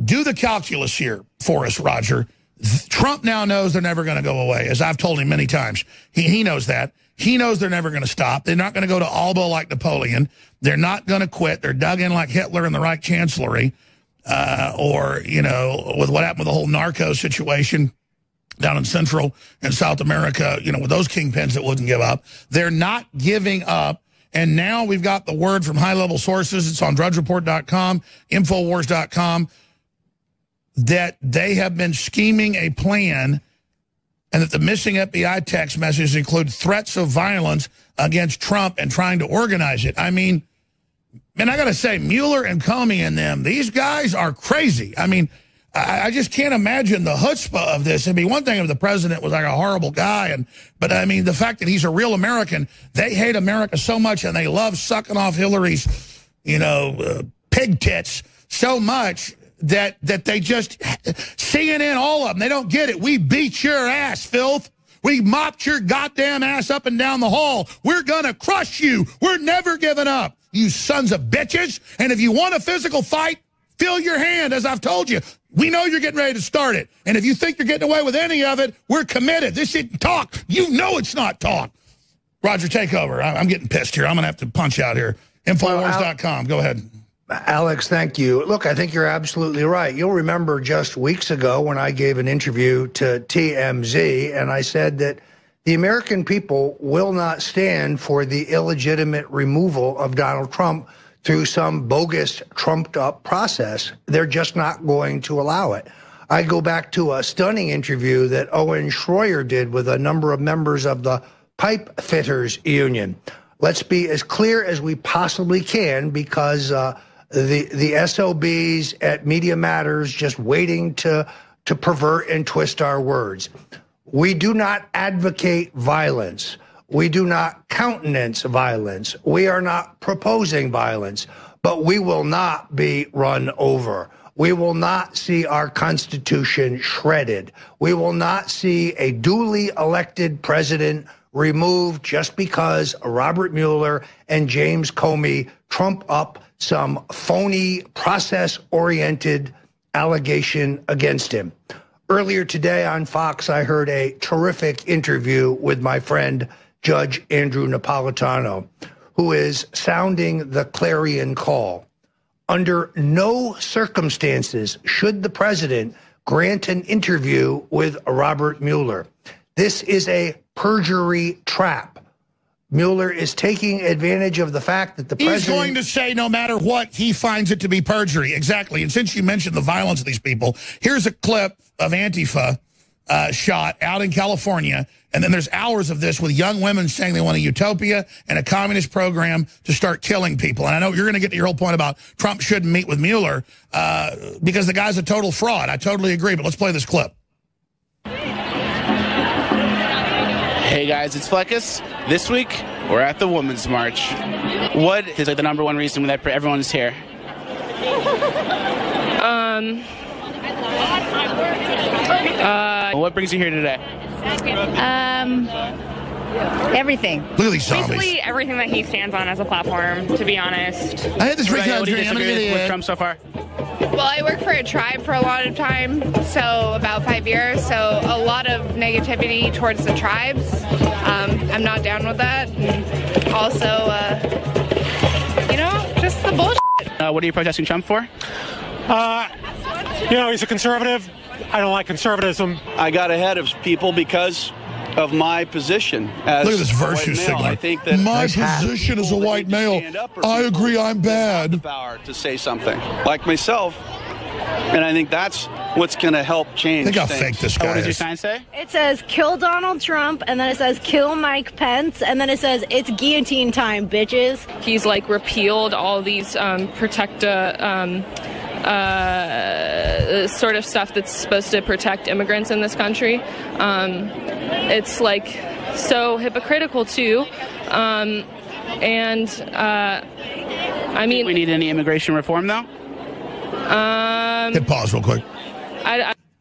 do the calculus here for us, Roger. Trump now knows they're never going to go away, as I've told him many times. He knows that. He knows they're never going to stop. They're not going to go to Alba like Napoleon. They're not going to quit. They're dug in like Hitler in the Reich Chancellery, or, you know, with what happened with the whole narco situation down in Central and South America, you know, with those kingpins that wouldn't give up. They're not giving up. And now we've got the word from high-level sources. It's on drudgereport.com, Infowars.com, that they have been scheming a plan and that the missing FBI text messages include threats of violence against Trump and trying to organize it. I mean, man, I got to say, Mueller and Comey and them, these guys are crazy. I mean, I just can't imagine the chutzpah of this. It'd be one thing if the president was like a horrible guy, but I mean, the fact that he's a real American, they hate America so much and they love sucking off Hillary's, you know, pig tits so much that they just, CNN, all of them, they don't get it. We beat your ass, filth. We mopped your goddamn ass up and down the hall. We're going to crush you. We're never giving up, you sons of bitches. And if you want a physical fight, fill your hand, as I've told you. We know you're getting ready to start it. And if you think you're getting away with any of it, we're committed. This isn't talk. You know it's not talk. Roger, take over. I'm getting pissed here. I'm going to have to punch out here. Infowars.com. Go ahead. Alex, thank you. Look, I think you're absolutely right. You'll remember just weeks ago when I gave an interview to TMZ, and I said that the American people will not stand for the illegitimate removal of Donald Trump through some bogus, trumped-up process. They're just not going to allow it. I go back to a stunning interview that Owen Schroyer did with a number of members of the Pipe Fitters Union. Let's be as clear as we possibly can, because the SOBs at Media Matters just waiting to pervert and twist our words. We do not advocate violence. We do not countenance violence. We are not proposing violence, but we will not be run over. We will not see our Constitution shredded. We will not see a duly elected president removed just because Robert Mueller and James Comey trump up some phony, process-oriented allegation against him. Earlier today on Fox, I heard a terrific interview with my friend Judge Andrew Napolitano, who is sounding the clarion call. Under no circumstances should the president grant an interview with Robert Mueller. This is a perjury trap. Mueller is taking advantage of the fact that the president... He's going to say no matter what, he finds it to be perjury. Exactly. And since you mentioned the violence of these people, here's a clip of Antifa shot out in California. And then there's hours of this with young women saying they want a utopia and a communist program to start killing people. And I know you're going to get to your whole point about Trump shouldn't meet with Mueller because the guy's a total fraud. I totally agree. But let's play this clip. Hey guys, it's Fleckus. This week, we're at the Women's March. What is like the number one reason that everyone is here? What brings you here today? Everything. Look at these zombies. Basically everything that he stands on as a platform, to be honest. I had this What do you disagree with Trump so far? Well, I worked for a tribe for a lot of time, so about 5 years, so a lot of negativity towards the tribes. I'm not down with that. And also, you know, just the bullshit. What are you protesting Trump for? You know, he's a conservative. I don't like conservatism. I got ahead of people because of my position as look at this virtue a white male. signaling. I think that my position as a white male, I agree I'm bad. The power to say something like myself, and I think that's what's going to help change Think how things. fake this guy What does your is. sign say? It says kill Donald Trump, and then it says kill Mike Pence, and then it says it's guillotine time, bitches. He's like repealed all these sort of stuff that's supposed to protect immigrants in this country. It's like so hypocritical too. I mean, We need any immigration reform though? Hit pause real quick.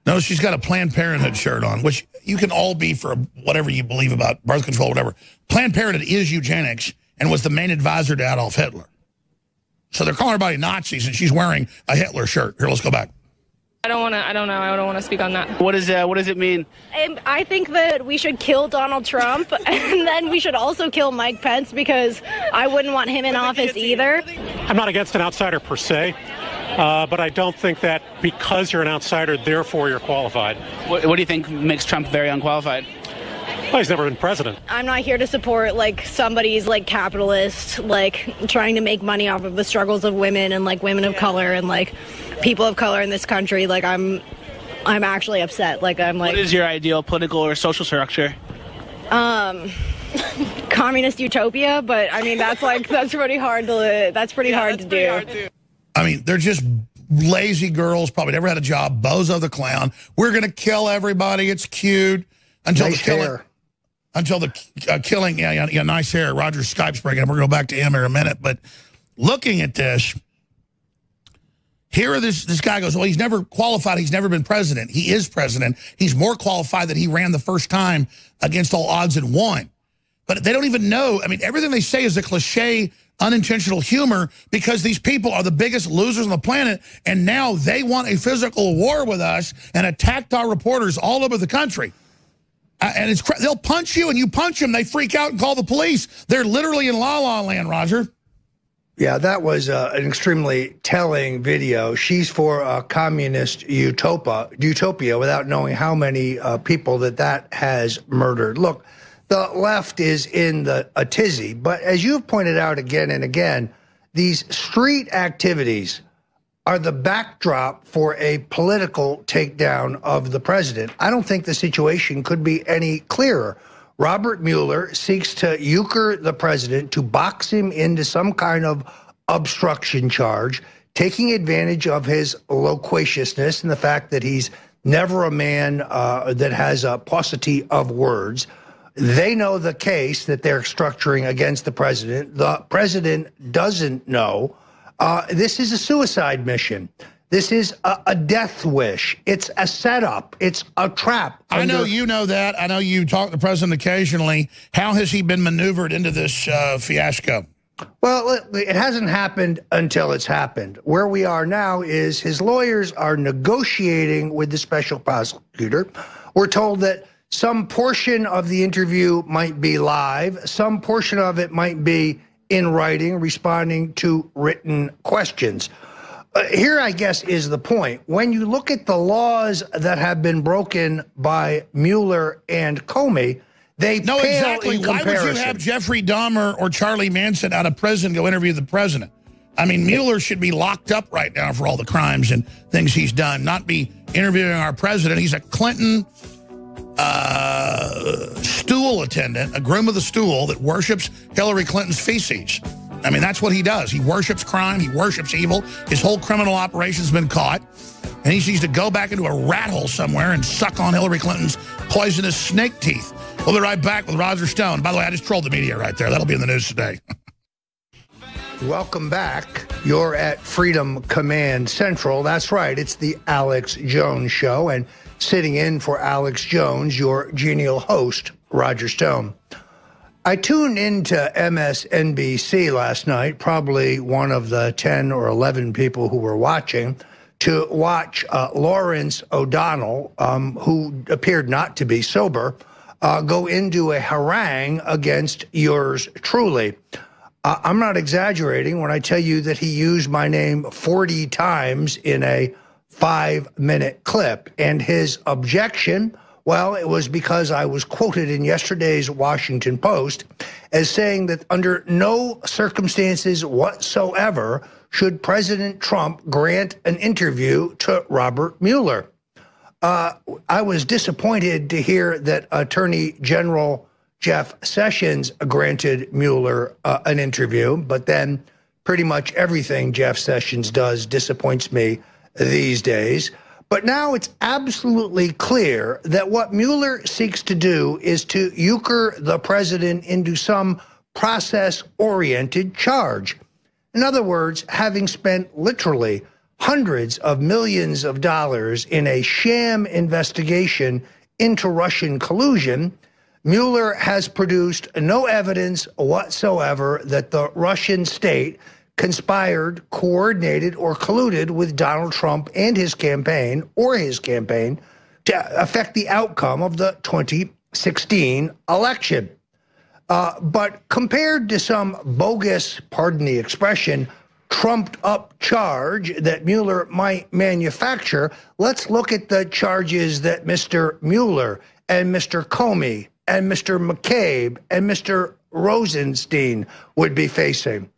No, she's got a Planned Parenthood shirt on, which you can all be for whatever you believe about birth control, whatever. Planned Parenthood is eugenics and was the main advisor to Adolf Hitler. So they're calling everybody Nazis, and she's wearing a Hitler shirt. Here, let's go back. I don't know. I don't want to speak on that. What does it mean? I think that we should kill Donald Trump, and then we should also kill Mike Pence, because I wouldn't want him in office either. I'm not against an outsider per se, but I don't think that because you're an outsider, therefore you're qualified. What do you think makes Trump very unqualified? Well, he's never been president. I'm not here to support, like, somebody's, like, capitalist, like, trying to make money off of the struggles of women and, like, women of color and, like, people of color in this country. Like, I'm actually upset. Like, I'm like... What is your ideal political or social structure? Communist utopia, but, I mean, that's pretty hard to do. I mean, they're just lazy girls, probably never had a job, Bozo the Clown. We're going to kill everybody. It's cute. Until nice the killing. hair. Until the killing, yeah, nice hair. Roger's Skype's breaking up. We're going to go back to him in a minute. But looking at this, here this guy goes, well, he's never qualified. He's never been president. He is president. He's more qualified that he ran the first time against all odds and won. But they don't even know. I mean, everything they say is a cliche, unintentional humor, because these people are the biggest losers on the planet, and now they want a physical war with us and attacked our reporters all over the country. And they'll punch you, and you punch them. They freak out and call the police. They're literally in la-la land, Roger. Yeah, that was an extremely telling video. She's for a communist utopia without knowing how many people that has murdered. Look, the left is in a tizzy, but as you've pointed out again and again, these street activities are the backdrop for a political takedown of the president. I don't think the situation could be any clearer. Robert Mueller seeks to euchre the president, to box him into some kind of obstruction charge, taking advantage of his loquaciousness and the fact that he's never a man that has a paucity of words. They know the case that they're structuring against the president. The president doesn't know. This is a suicide mission. This is a death wish. It's a setup. It's a trap. I know you know that. I know you talk to the president occasionally. How has he been maneuvered into this fiasco? Well, it hasn't happened until it's happened. Where we are now is his lawyers are negotiating with the special prosecutor. We're told that some portion of the interview might be live. Some portion of it might be in writing, responding to written questions. Here, I guess, is the point. When you look at the laws that have been broken by Mueller and Comey, they pale exactly. in Why comparison. would you have Jeffrey Dahmer or Charlie Manson out of prison go interview the president? I mean, Mueller should be locked up right now for all the crimes and things he's done, not be interviewing our president. He's a Clinton stool attendant, a groom of the stool that worships Hillary Clinton's feces. I mean, that's what he does. He worships crime. He worships evil. His whole criminal operation's been caught. And he needs to go back into a rat hole somewhere and suck on Hillary Clinton's poisonous snake teeth. We'll be right back with Roger Stone. By the way, I just trolled the media right there. That'll be in the news today. Welcome back. You're at Freedom Command Central. That's right. It's the Alex Jones Show. And sitting in for Alex Jones, your genial host, Roger Stone. I tuned into MSNBC last night, probably one of the 10 or 11 people who were watching, to watch Lawrence O'Donnell, who appeared not to be sober, go into a harangue against yours truly. I'm not exaggerating when I tell you that he used my name 40 times in a 5-minute clip. And his objection, well, it was because I was quoted in yesterday's Washington Post as saying that under no circumstances whatsoever should President Trump grant an interview to Robert Mueller. I was disappointed to hear that Attorney General Jeff Sessions granted Mueller an interview, but then pretty much everything Jeff Sessions does disappoints me these days. But now it's absolutely clear that what Mueller seeks to do is to euchre the president into some process-oriented charge. In other words, having spent literally hundreds of millions of dollars in a sham investigation into Russian collusion, Mueller has produced no evidence whatsoever that the Russian state conspired, coordinated, or colluded with Donald Trump and his campaign to affect the outcome of the 2016 election. But compared to some bogus, pardon the expression, trumped up charge that Mueller might manufacture, let's look at the charges that Mr. Mueller and Mr. Comey and Mr. McCabe and Mr. Rosenstein would be facing.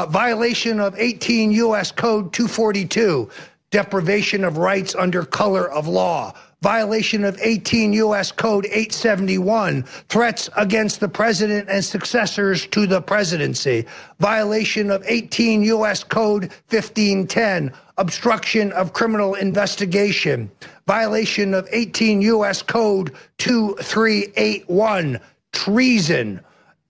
Violation of 18 U.S. Code 242, deprivation of rights under color of law. Violation of 18 U.S. Code 871, threats against the president and successors to the presidency. Violation of 18 U.S. Code 1510, obstruction of criminal investigation. Violation of 18 U.S. Code 2381, treason.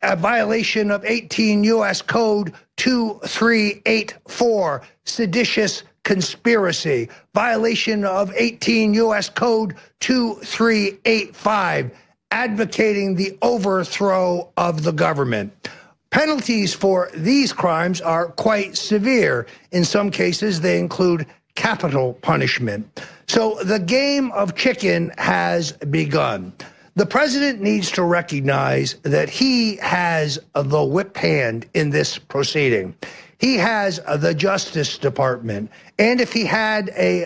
A violation of 18 U.S. Code 2384, seditious conspiracy. Violation of 18 U.S. Code 2385, advocating the overthrow of the government. Penalties for these crimes are quite severe. In some cases, they include capital punishment. So the game of chicken has begun. The president needs to recognize that he has the whip hand in this proceeding. He has the Justice Department, and if he had a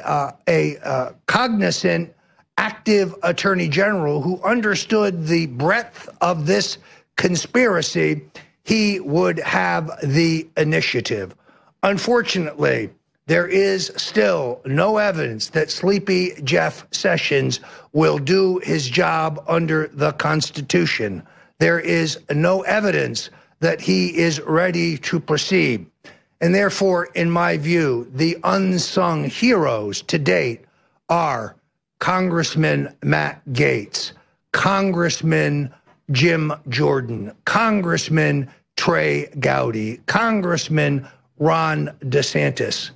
cognizant, active Attorney General who understood the breadth of this conspiracy, he would have the initiative. Unfortunately, there is still no evidence that Sleepy Jeff Sessions will do his job under the Constitution. There is no evidence that he is ready to proceed. And therefore, in my view, the unsung heroes to date are Congressman Matt Gaetz, Congressman Jim Jordan, Congressman Trey Gowdy, Congressman Ron DeSantis.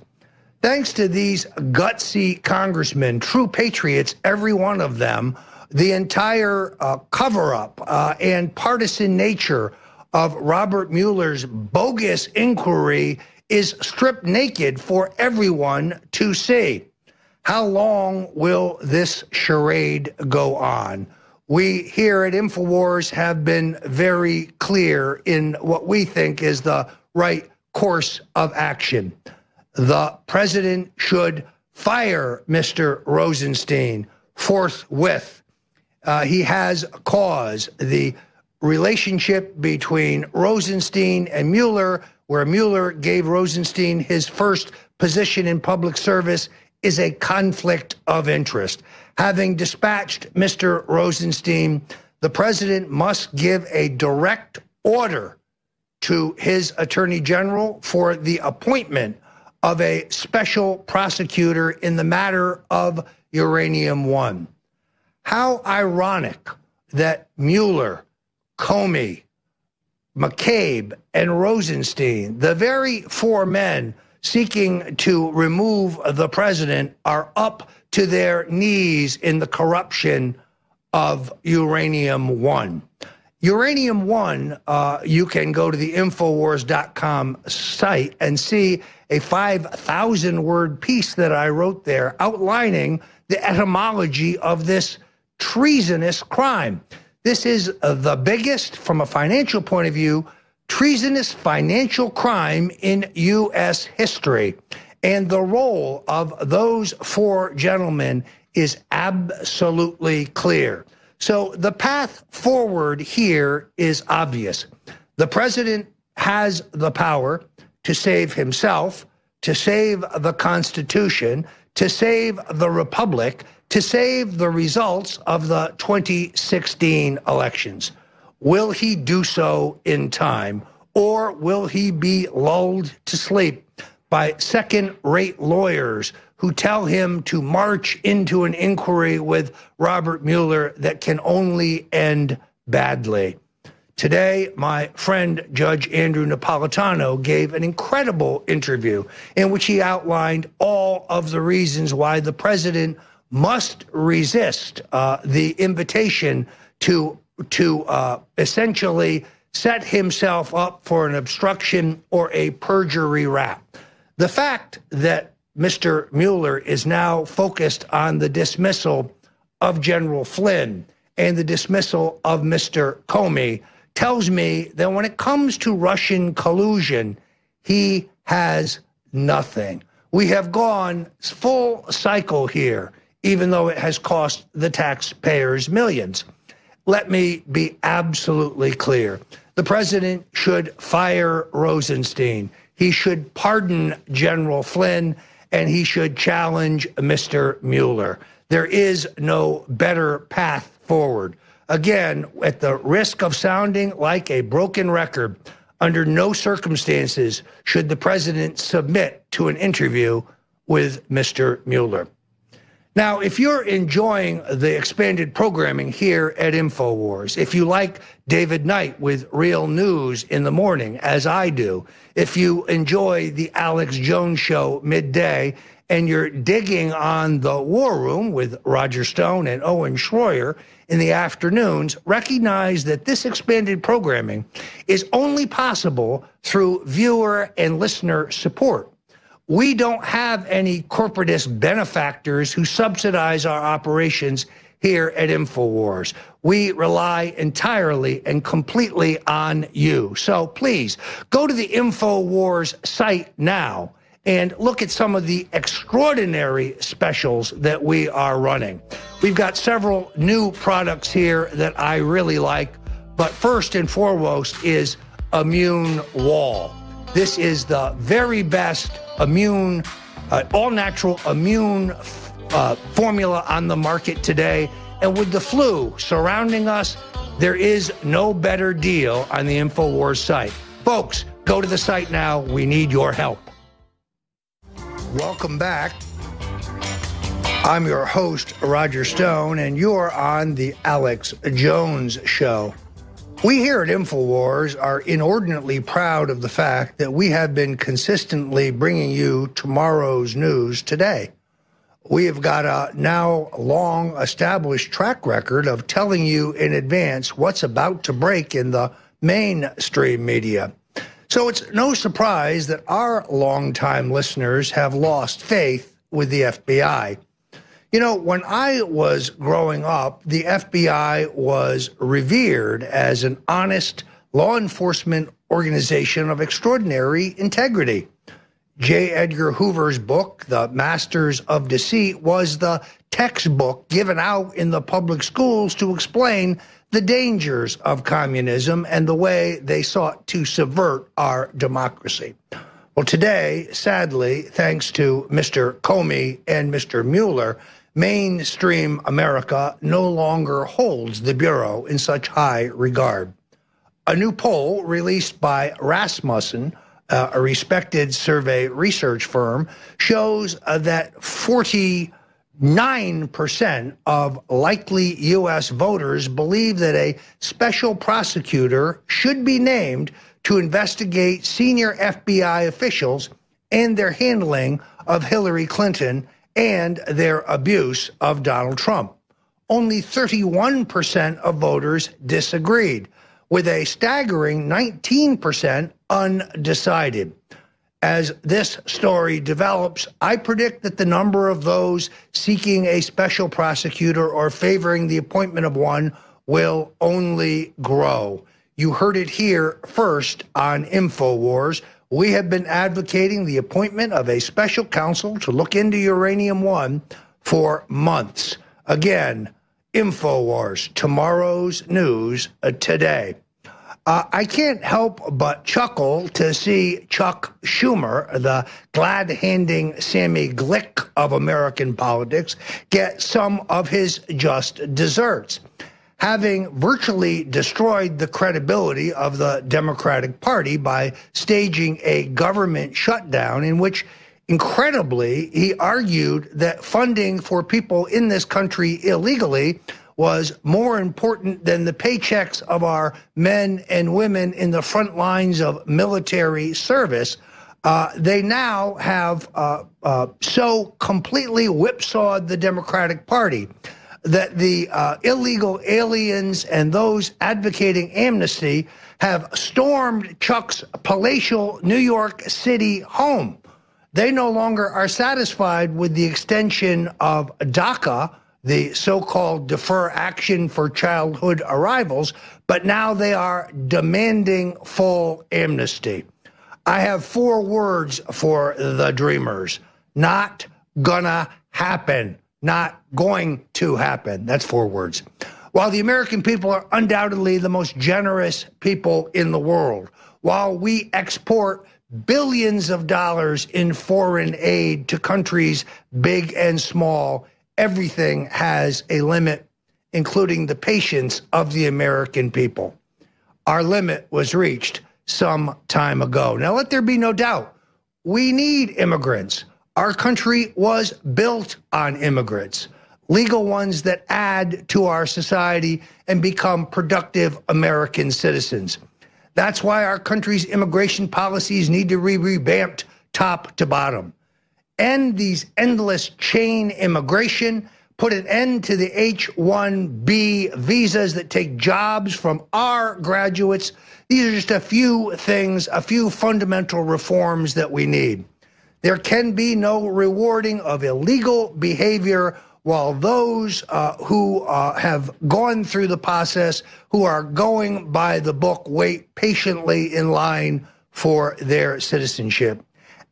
Thanks to these gutsy congressmen, true patriots, every one of them, the entire cover-up and partisan nature of Robert Mueller's bogus inquiry is stripped naked for everyone to see. How long will this charade go on? We here at InfoWars have been very clear in what we think is the right course of action. The president should fire Mr. Rosenstein forthwith. He has cause. The relationship between Rosenstein and Mueller, where Mueller gave Rosenstein his first position in public service, is a conflict of interest. Having dispatched Mr. Rosenstein, the president must give a direct order to his attorney general for the appointment of a special prosecutor in the matter of Uranium One. How ironic that Mueller, Comey, McCabe, and Rosenstein, the very four men seeking to remove the president, are up to their knees in the corruption of Uranium One. Uranium One, you can go to the Infowars.com site and see a 5,000-word piece that I wrote there outlining the etymology of this treasonous crime. This is the biggest, from a financial point of view, treasonous financial crime in U.S. history. And the role of those four gentlemen is absolutely clear. So the path forward here is obvious. The president has the power to save himself, to save the Constitution, to save the Republic, to save the results of the 2016 elections. Will he do so in time, or will he be lulled to sleep by second-rate lawyers who tell him to march into an inquiry with Robert Mueller that can only end badly? Today, my friend Judge Andrew Napolitano gave an incredible interview in which he outlined all of the reasons why the president must resist the invitation to essentially set himself up for an obstruction or a perjury rap. The fact that Mr. Mueller is now focused on the dismissal of General Flynn and the dismissal of Mr. Comey tells me that when it comes to Russian collusion, he has nothing. We have gone full cycle here, even though it has cost the taxpayers millions. Let me be absolutely clear. The president should fire Rosenstein. He should pardon General Flynn, and he should challenge Mr. Mueller. There is no better path forward. Again, at the risk of sounding like a broken record, under no circumstances should the president submit to an interview with Mr. Mueller. Now, if you're enjoying the expanded programming here at InfoWars, if you like David Knight with Real News in the morning, as I do, if you enjoy the Alex Jones Show midday, and you're digging on the War Room with Roger Stone and Owen Schroyer in the afternoons, recognize that this expanded programming is only possible through viewer and listener support. We don't have any corporatist benefactors who subsidize our operations here at InfoWars. We rely entirely and completely on you. So please go to the InfoWars site now and look at some of the extraordinary specials that we are running. We've got several new products here that I really like, but first and foremost is Immune Wall. This is the very best immune, all-natural immune formula on the market today. And with the flu surrounding us, there is no better deal on the InfoWars site. Folks, go to the site now. We need your help. Welcome back. I'm your host, Roger Stone, and you're on the Alex Jones Show. We here at InfoWars are inordinately proud of the fact that we have been consistently bringing you tomorrow's news today. We have got a now long-established track record of telling you in advance what's about to break in the mainstream media. So it's no surprise that our longtime listeners have lost faith with the FBI. You know, when I was growing up, the FBI was revered as an honest law enforcement organization of extraordinary integrity. J. Edgar Hoover's book, The Masters of Deceit, was the textbook given out in the public schools to explain the dangers of communism and the way they sought to subvert our democracy. Well, today, sadly, thanks to Mr. Comey and Mr. Mueller, mainstream America no longer holds the Bureau in such high regard. A new poll released by Rasmussen, a respected survey research firm, shows that 49% of likely U.S. voters believe that a special prosecutor should be named to investigate senior FBI officials and their handling of Hillary Clinton and their abuse of Donald Trump. Only 31% of voters disagreed, with a staggering 19% undecided. As this story develops, I predict that the number of those seeking a special prosecutor or favoring the appointment of one will only grow. You heard it here first on InfoWars. We have been advocating the appointment of a special counsel to look into Uranium One for months. Again, InfoWars, tomorrow's news today. I can't help but chuckle to see Chuck Schumer, the glad-handing Sammy Glick of American politics, get some of his just desserts. Having virtually destroyed the credibility of the Democratic Party by staging a government shutdown in which, incredibly, he argued that funding for people in this country illegally was more important than the paychecks of our men and women in the front lines of military service. They now have so completely whipsawed the Democratic Party that the illegal aliens and those advocating amnesty have stormed Chuck's palatial New York City home. They no longer are satisfied with the extension of DACA, the so-called Defer Action for Childhood Arrivals, but now they are demanding full amnesty. I have 4 words for the dreamers. Not gonna happen. Not going to happen. That's 4 words. While the American people are undoubtedly the most generous people in the world, while we export billions of dollars in foreign aid to countries big and small, everything has a limit, including the patience of the American people. Our limit was reached some time ago. Now, let there be no doubt, we need immigrants. Our country was built on immigrants, legal ones that add to our society and become productive American citizens. That's why our country's immigration policies need to be revamped top to bottom. End these endless chain immigration, put an end to the H-1B visas that take jobs from our graduates. These are just a few things, a few fundamental reforms that we need. There can be no rewarding of illegal behavior while those who have gone through the process, who are going by the book, wait patiently in line for their citizenship.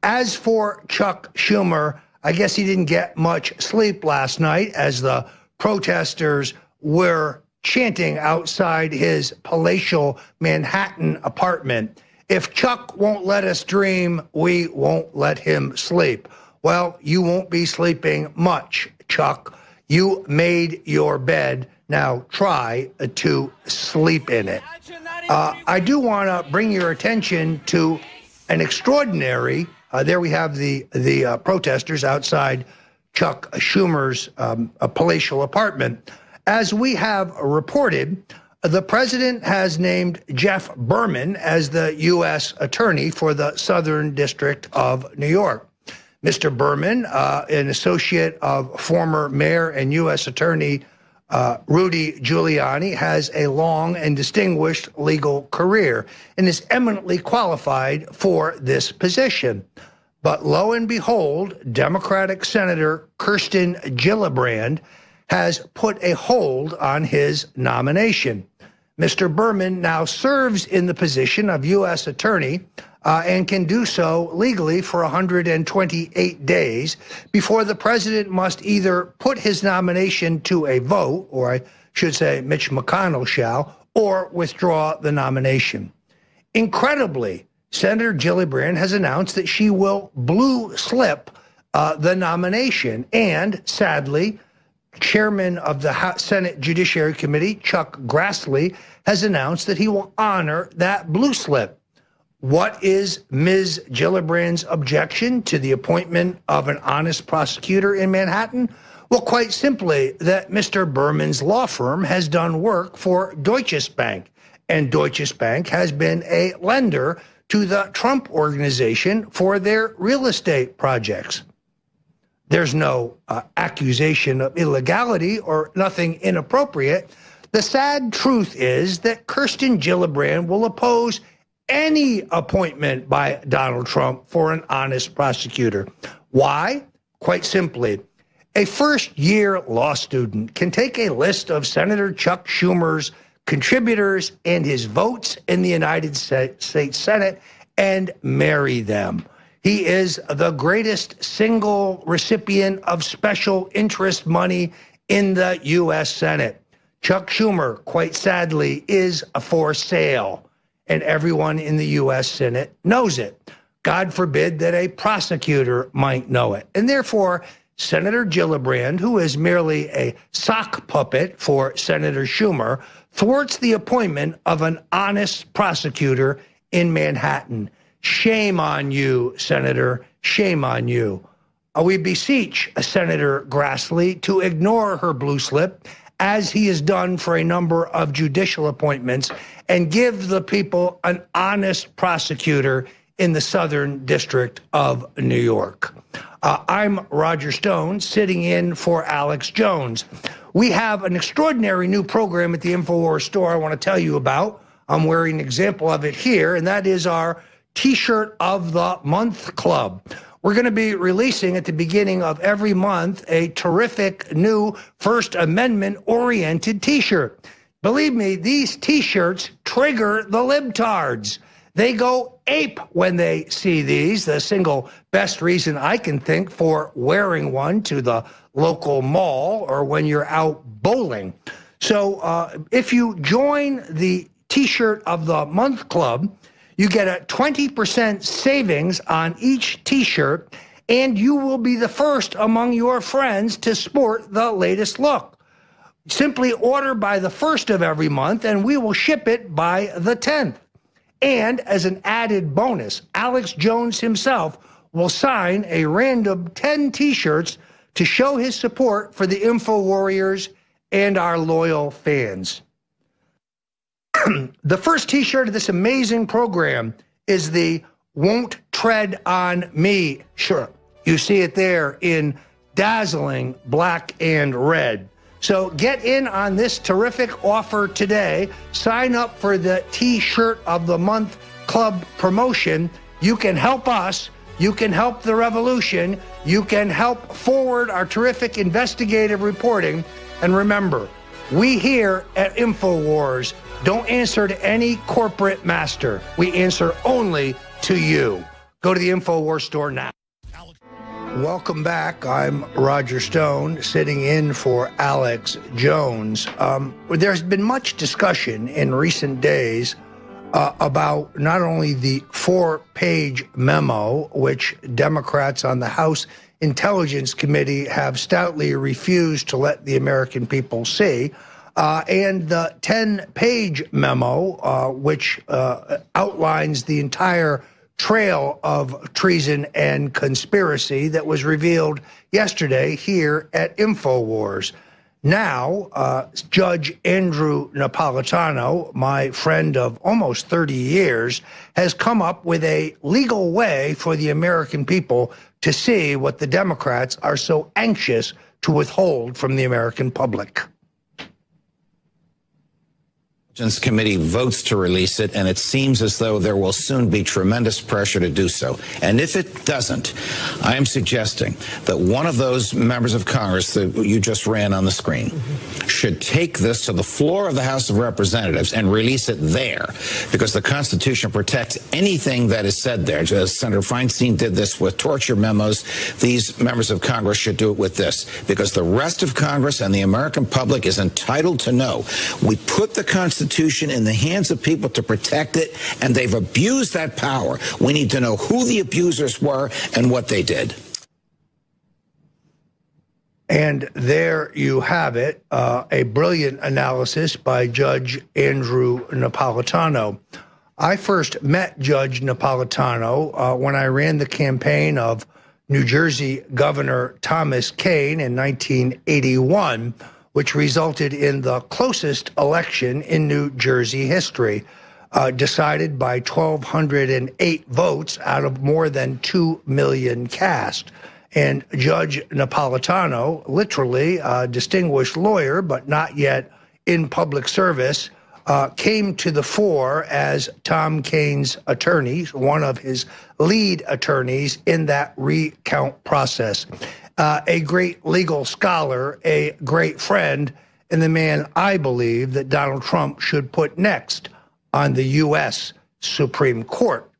As for Chuck Schumer, I guess he didn't get much sleep last night as the protesters were chanting outside his palatial Manhattan apartment. If Chuck won't let us dream, we won't let him sleep. Well, you won't be sleeping much, Chuck. You made your bed. Now try to sleep in it. I do want to bring your attention to an extraordinary, there we have the protesters outside Chuck Schumer's palatial apartment. As we have reported, the president has named Jeff Berman as the U.S. attorney for the Southern District of New York. Mr. Berman, an associate of former mayor and U.S. attorney Rudy Giuliani, has a long and distinguished legal career and is eminently qualified for this position. But lo and behold, Democratic Senator Kirsten Gillibrand has put a hold on his nomination. Mr. Berman now serves in the position of U.S. attorney and can do so legally for 128 days before the president must either put his nomination to a vote, or I should say Mitch McConnell shall, or withdraw the nomination. Incredibly, Senator Gillibrand has announced that she will blue slip the nomination, and sadly, Chairman of the Senate Judiciary Committee, Chuck Grassley, has announced that he will honor that blue slip. What is Ms. Gillibrand's objection to the appointment of an honest prosecutor in Manhattan? Well, quite simply, that Mr. Berman's law firm has done work for Deutsche Bank, and Deutsche Bank has been a lender to the Trump organization for their real estate projects. There's no accusation of illegality or nothing inappropriate. The sad truth is that Kirsten Gillibrand will oppose any appointment by Donald Trump for an honest prosecutor. Why? Quite simply, a first-year law student can take a list of Senator Chuck Schumer's contributors and his votes in the United States Senate and marry them. He is the greatest single recipient of special interest money in the U.S. Senate. Chuck Schumer, quite sadly, is for sale, and everyone in the U.S. Senate knows it. God forbid that a prosecutor might know it. And therefore, Senator Gillibrand, who is merely a sock puppet for Senator Schumer, thwarts the appointment of an honest prosecutor in Manhattan. Shame on you, Senator. Shame on you. We beseech Senator Grassley to ignore her blue slip, as he has done for a number of judicial appointments, and give the people an honest prosecutor in the Southern District of New York. I'm Roger Stone, sitting in for Alex Jones. We have an extraordinary new program at the InfoWars store I want to tell you about. I'm wearing an example of it here, and that is our T-shirt of the Month Club. We're going to be releasing at the beginning of every month a terrific new First Amendment-oriented T-shirt. Believe me, these T-shirts trigger the libtards. They go ape when they see these. The single best reason I can think for wearing one to the local mall or when you're out bowling. So if you join the T-shirt of the Month Club, you get a 20% savings on each T-shirt, and you will be the first among your friends to sport the latest look. Simply order by the 1st of every month, and we will ship it by the 10th. And as an added bonus, Alex Jones himself will sign a random 10 T-shirts to show his support for the Info Warriors and our loyal fans. The first T-shirt of this amazing program is the Won't Tread on Me shirt. You see it there in dazzling black and red. So get in on this terrific offer today. Sign up for the T-shirt of the Month Club promotion. You can help us. You can help the revolution. You can help forward our terrific investigative reporting. And remember, we here at InfoWars don't answer to any corporate master. We answer only to you. Go to the InfoWars store now. Welcome back. I'm Roger Stone, sitting in for Alex Jones. There's been much discussion in recent days about not only the 4-page memo, which Democrats on the House Intelligence Committee have stoutly refused to let the American people see, and the 10-page memo, which outlines the entire trail of treason and conspiracy that was revealed yesterday here at InfoWars. Now, Judge Andrew Napolitano, my friend of almost 30 years, has come up with a legal way for the American people to see what the Democrats are so anxious to withhold from the American public. Committee votes to release it, and it seems as though there will soon be tremendous pressure to do so. And if it doesn't, I am suggesting that one of those members of Congress that you just ran on the screen should take this to the floor of the House of Representatives and release it there, because the Constitution protects anything that is said there. As Senator Feinstein did this with torture memos, these members of Congress should do it with this, because the rest of Congress and the American public is entitled to know. We put the Constitution in the hands of people to protect it, and they've abused that power. We need to know who the abusers were and what they did. And there you have it, a brilliant analysis by Judge Andrew Napolitano. I first met Judge Napolitano when I ran the campaign of New Jersey Governor Thomas Kean in 1981, which resulted in the closest election in New Jersey history, decided by 1,208 votes out of more than 2 million cast. And Judge Napolitano, literally a distinguished lawyer, but not yet in public service, came to the fore as Tom Kean's attorney, one of his lead attorneys in that recount process. A great legal scholar, a great friend, and the man I believe that Donald Trump should put next on the U.S. Supreme Court.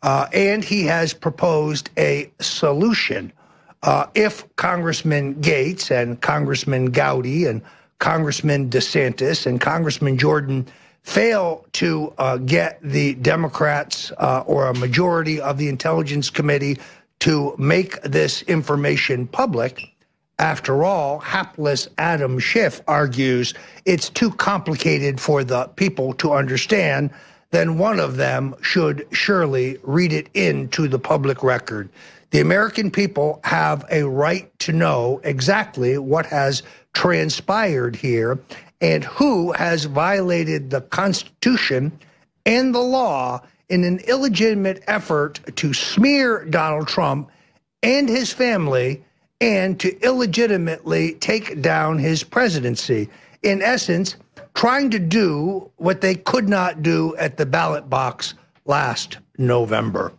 And he has proposed a solution. If Congressman Gates and Congressman Gowdy and Congressman DeSantis and Congressman Jordan fail to get the Democrats or a majority of the Intelligence Committee to make this information public, after all, hapless Adam Schiff argues it's too complicated for the people to understand, then one of them should surely read it into the public record. The American people have a right to know exactly what has transpired here and who has violated the Constitution and the law in an illegitimate effort to smear Donald Trump and his family and to illegitimately take down his presidency. In essence, trying to do what they could not do at the ballot box last November.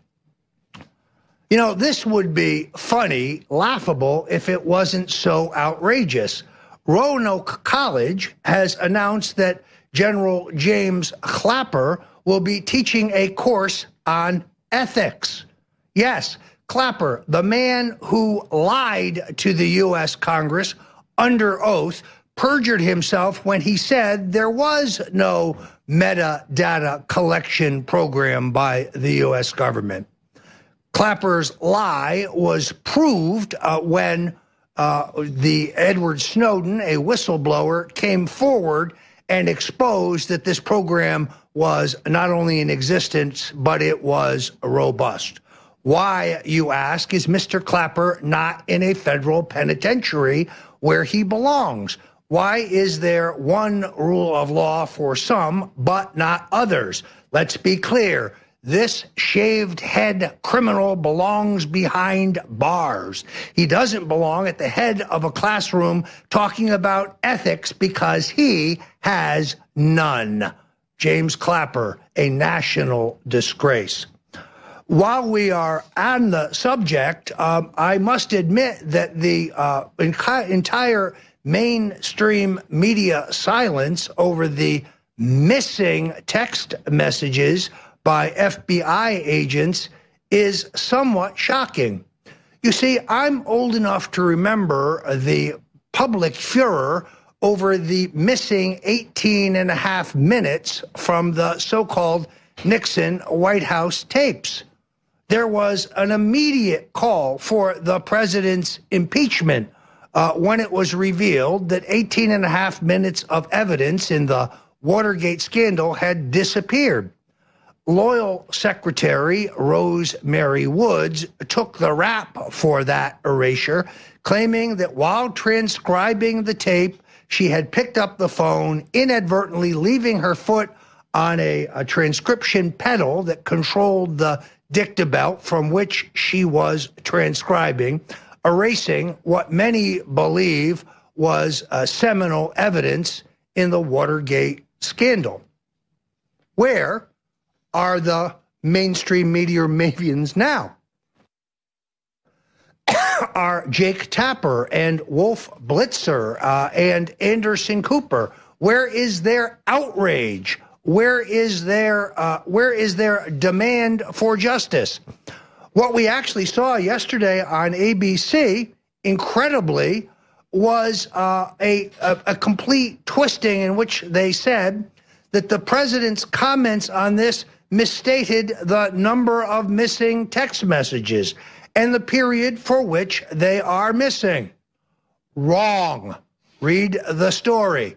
You know, this would be funny, laughable, if it wasn't so outrageous. Roanoke College has announced that General James Clapper will be teaching a course on ethics. Yes, Clapper, the man who lied to the U.S. Congress under oath, perjured himself when he said there was no metadata collection program by the U.S. government. Clapper's lie was proved when the Edward Snowden, a whistleblower, came forward and exposed that this program was not only in existence, but it was robust. Why, you ask, is Mr. Clapper not in a federal penitentiary where he belongs? Why is there one rule of law for some, but not others? Let's be clear. This shaved head criminal belongs behind bars. He doesn't belong at the head of a classroom talking about ethics because he has none. James Clapper, a national disgrace. While we are on the subject, I must admit that the entire mainstream media silence over the missing text messages by FBI agents is somewhat shocking. You see, I'm old enough to remember the public furor over the missing 18 and a half minutes from the so-called Nixon White House tapes. There was an immediate call for the president's impeachment when it was revealed that 18 and a half minutes of evidence in the Watergate scandal had disappeared. Loyal Secretary Rosemary Woods took the rap for that erasure, claiming that while transcribing the tape, she had picked up the phone, inadvertently leaving her foot on a transcription pedal that controlled the dicta belt from which she was transcribing, erasing what many believe was seminal evidence in the Watergate scandal. Where are the mainstream media mavians now? Are Jake Tapper and Wolf Blitzer and Anderson Cooper? Where is their outrage? Where is their demand for justice? What we actually saw yesterday on ABC, incredibly, was a complete twisting in which they said that the president's comments on this misstated the number of missing text messages and the period for which they are missing. Wrong. Read the story.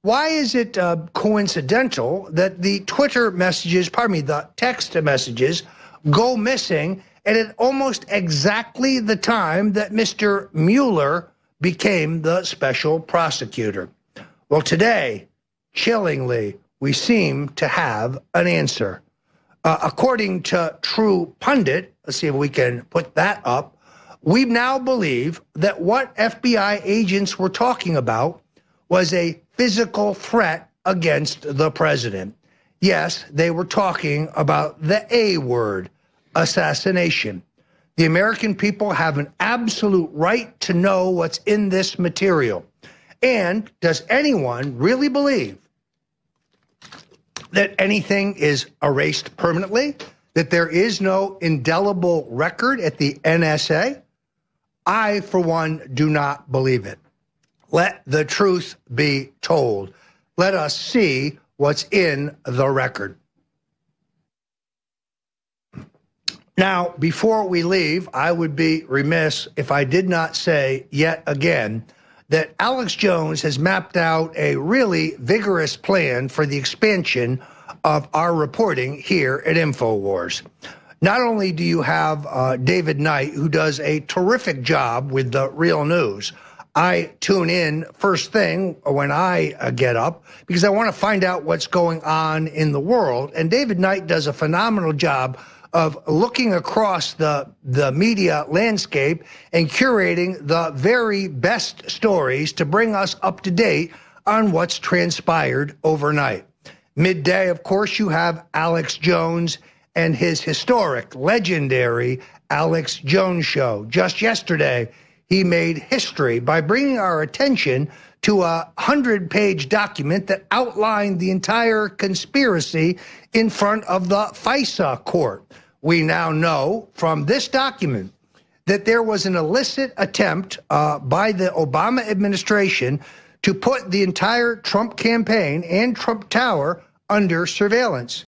Why is it coincidental that the Twitter messages, the text messages, go missing at almost exactly the time that Mr. Mueller became the special prosecutor? Well, today, chillingly, we seem to have an answer. According to True Pundit, let's see if we can put that up, we now believe that what FBI agents were talking about was a physical threat against the president. Yes, they were talking about the A word, assassination. The American people have an absolute right to know what's in this material. And does anyone really believe that anything is erased permanently, that there is no indelible record at the NSA? I, for one, do not believe it. Let the truth be told. Let us see what's in the record. Now, before we leave, I would be remiss if I did not say yet again that Alex Jones has mapped out a really vigorous plan for the expansion of our reporting here at InfoWars. Not only do you have David Knight, who does a terrific job with the real news. I tune in first thing when I get up because I want to find out what's going on in the world. And David Knight does a phenomenal job of looking across the media landscape and curating the very best stories to bring us up to date on what's transpired overnight. Midday, of course, you have Alex Jones and his historic, legendary Alex Jones Show. Just yesterday, he made history by bringing our attention to a 100-page document that outlined the entire conspiracy in front of the FISA court. We now know from this document that there was an illicit attempt by the Obama administration to put the entire Trump campaign and Trump Tower under surveillance.